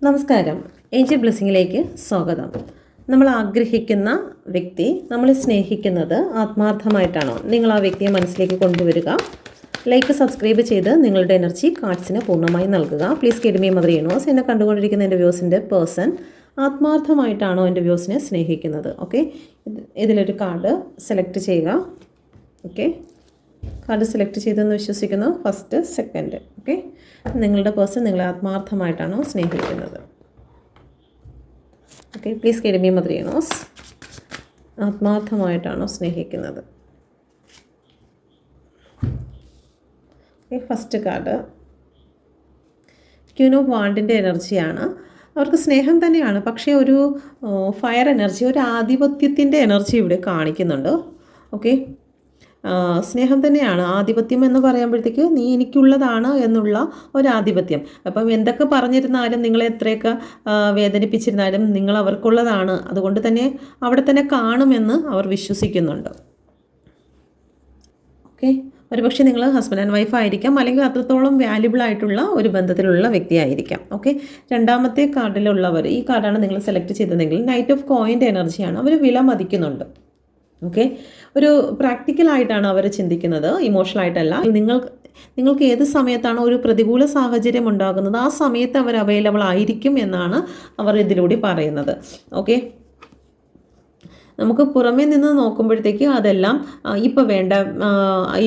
നമസ്കാരം. ഏഞ്ചൽ ബ്ലെസ്സിങ്ങിലേക്ക് സ്വാഗതം. നമ്മൾ ആഗ്രഹിക്കുന്ന വ്യക്തി നമ്മളെ സ്നേഹിക്കുന്നത് ആത്മാർത്ഥമായിട്ടാണോ? നിങ്ങൾ ആ വ്യക്തിയെ മനസ്സിലേക്ക് കൊണ്ടുവരിക. ലൈക്ക്, സബ്സ്ക്രൈബ് ചെയ്ത് നിങ്ങളുടെ എനർജി കാർഡ്സിന് പൂർണ്ണമായി നൽകുക. Please guide me mother universe. എന്നെ കണ്ടുകൊണ്ടിരിക്കുന്ന എൻ്റെ വ്യൂസിൻ്റെ പേഴ്സൺ ആത്മാർത്ഥമായിട്ടാണോ എൻ്റെ വ്യൂസിനെ സ്നേഹിക്കുന്നത്? ഓക്കെ, ഇതിലൊരു കാർഡ് സെലക്ട് ചെയ്യുക. ഓക്കെ, കാർഡ് സെലക്ട് ചെയ്തെന്ന് വിശ്വസിക്കുന്നു. First, second. ഓക്കെ, നിങ്ങളുടെ പേഴ്സൺ നിങ്ങളെ ആത്മാർത്ഥമായിട്ടാണോ സ്നേഹിക്കുന്നത്? Okay, please guide me mother universe. ആത്മാർത്ഥമായിട്ടാണോ സ്നേഹിക്കുന്നത്? Okay, first card queen of വാണ്ടിൻ്റെ എനർജിയാണ്. അവർക്ക് സ്നേഹം തന്നെയാണ്, പക്ഷേ ഒരു ഫയർ എനർജി, ഒരു ആധിപത്യത്തിൻ്റെ എനർജി ഇവിടെ കാണിക്കുന്നുണ്ട്. ഓക്കെ, സ്നേഹം തന്നെയാണ്. ആധിപത്യം എന്ന് പറയുമ്പോഴത്തേക്ക് നീ എനിക്കുള്ളതാണ് എന്നുള്ള ഒരു ആധിപത്യം. അപ്പം എന്തൊക്കെ പറഞ്ഞിരുന്നാലും, നിങ്ങളെ എത്രയൊക്കെ വേദനിപ്പിച്ചിരുന്നാലും നിങ്ങൾ അവർക്കുള്ളതാണ്. അതുകൊണ്ട് തന്നെ അവിടെ തന്നെ കാണുമെന്ന് അവർ വിശ്വസിക്കുന്നുണ്ട്. ഓക്കെ, ഒരുപക്ഷെ നിങ്ങൾ ഹസ്ബൻഡ് ആൻഡ് വൈഫ് ആയിരിക്കാം, അല്ലെങ്കിൽ അത്രത്തോളം വാല്യുബിൾ ആയിട്ടുള്ള ഒരു ബന്ധത്തിലുള്ള വ്യക്തിയായിരിക്കാം. ഓക്കെ, രണ്ടാമത്തെ കാർഡിലുള്ളവർ, ഈ കാർഡാണ് നിങ്ങൾ സെലക്ട് ചെയ്തതെങ്കിൽ നൈറ്റ് ഓഫ് കോയിൻ്റെ എനർജിയാണ്. അവർ വില മതിക്കുന്നുണ്ട്. ഓക്കെ, ഒരു പ്രാക്ടിക്കലായിട്ടാണ് അവർ ചിന്തിക്കുന്നത്, ഇമോഷണലായിട്ടല്ല. നിങ്ങൾക്ക് ഏത് സമയത്താണോ ഒരു പ്രതികൂല സാഹചര്യം ഉണ്ടാകുന്നത്, ആ സമയത്ത് അവർ അവൈലബിൾ ആയിരിക്കും എന്നാണ് അവർ ഇതിലൂടെ പറയുന്നത്. ഓക്കെ, നമുക്ക് പുറമേ നിന്ന് നോക്കുമ്പോഴത്തേക്ക് അതെല്ലാം ഇപ്പോൾ വേണ്ട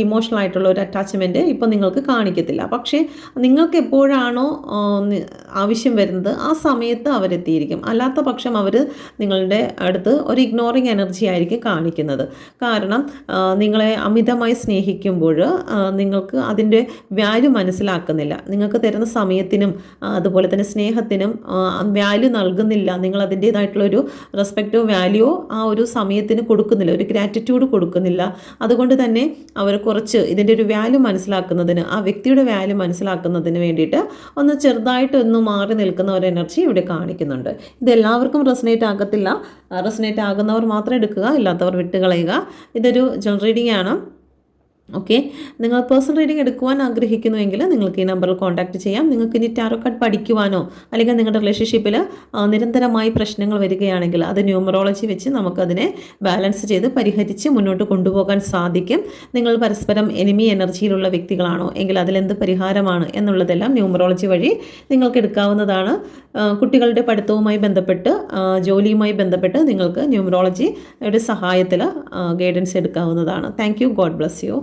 ഇമോഷണൽ ആയിട്ടുള്ള ഒരു അറ്റാച്ച്മെൻറ്റ് ഇപ്പോൾ നിങ്ങൾക്ക് കാണിക്കത്തില്ല. പക്ഷേ നിങ്ങൾക്ക് എപ്പോഴാണോ ആവശ്യം വരുന്നത് ആ സമയത്ത് അവരെത്തിയിരിക്കും. അല്ലാത്ത പക്ഷം അവർ നിങ്ങളുടെ അടുത്ത് ഒരു ഇഗ്നോറിങ് എനർജി ആയിരിക്കും കാണിക്കുന്നത്. കാരണം നിങ്ങളെ അമിതമായി സ്നേഹിക്കുമ്പോൾ നിങ്ങൾക്ക് അതിൻ്റെ വാല്യൂ മനസ്സിലാക്കുന്നില്ല. നിങ്ങൾക്ക് തരുന്ന സമയത്തിനും അതുപോലെ തന്നെ സ്നേഹത്തിനും വാല്യൂ നൽകുന്നില്ല. നിങ്ങൾ അതിൻ്റേതായിട്ടുള്ളൊരു റെസ്പെക്റ്റോ വാല്യൂയോ ആ ഒരു സമയത്തിന് കൊടുക്കുന്നില്ല, ഒരു ഗ്രാറ്റിറ്റ്യൂഡ് കൊടുക്കുന്നില്ല. അതുകൊണ്ട് തന്നെ അവർ കുറച്ച് ഇതിൻ്റെ ഒരു വാല്യൂ മനസ്സിലാക്കുന്നതിന്, ആ വ്യക്തിയുടെ വാല്യൂ മനസ്സിലാക്കുന്നതിന് വേണ്ടിയിട്ട് ഒന്ന് ചെറുതായിട്ടൊന്ന് മാറി നിൽക്കുന്ന ഒരു എനർജി ഇവിടെ കാണിക്കുന്നുണ്ട്. ഇതെല്ലാവർക്കും റെസനേറ്റ് ആകത്തില്ല. റെസനേറ്റ് ആകുന്നവർ മാത്രം എടുക്കുക, ഇല്ലാത്തവർ വിട്ടുകളയുക. ഇതൊരു ജനറൽ റീഡിംഗ് ആണ്. ഓക്കെ, നിങ്ങൾ പേഴ്സണൽ റീഡിംഗ് എടുക്കുവാൻ ആഗ്രഹിക്കുന്നുവെങ്കിൽ നിങ്ങൾക്ക് ഈ നമ്പറിൽ കോൺടാക്റ്റ് ചെയ്യാം. നിങ്ങൾക്ക് ഇനി ടാരോ കാർഡ് പഠിക്കുവാനോ അല്ലെങ്കിൽ നിങ്ങളുടെ റിലേഷൻഷിപ്പിൽ നിരന്തരമായി പ്രശ്നങ്ങൾ വരികയാണെങ്കിൽ അത് ന്യൂമറോളജി വെച്ച് നമുക്കതിനെ ബാലൻസ് ചെയ്ത് പരിഹരിച്ച് മുന്നോട്ട് കൊണ്ടുപോകാൻ സാധിക്കും. നിങ്ങൾ പരസ്പരം എനിമി എനർജിയിലുള്ള വ്യക്തികളാണോ എങ്കിൽ അതിലെന്ത് പരിഹാരമാണ് എന്നുള്ളതെല്ലാം ന്യൂമറോളജി വഴി നിങ്ങൾക്ക് എടുക്കാവുന്നതാണ്. കുട്ടികളുടെ പഠിത്തവുമായി ബന്ധപ്പെട്ട്, ജോലിയുമായി ബന്ധപ്പെട്ട് നിങ്ങൾക്ക് ന്യൂമറോളജിയുടെ സഹായത്തിൽ ഗൈഡൻസ് എടുക്കാവുന്നതാണ്. Thank you. God bless you.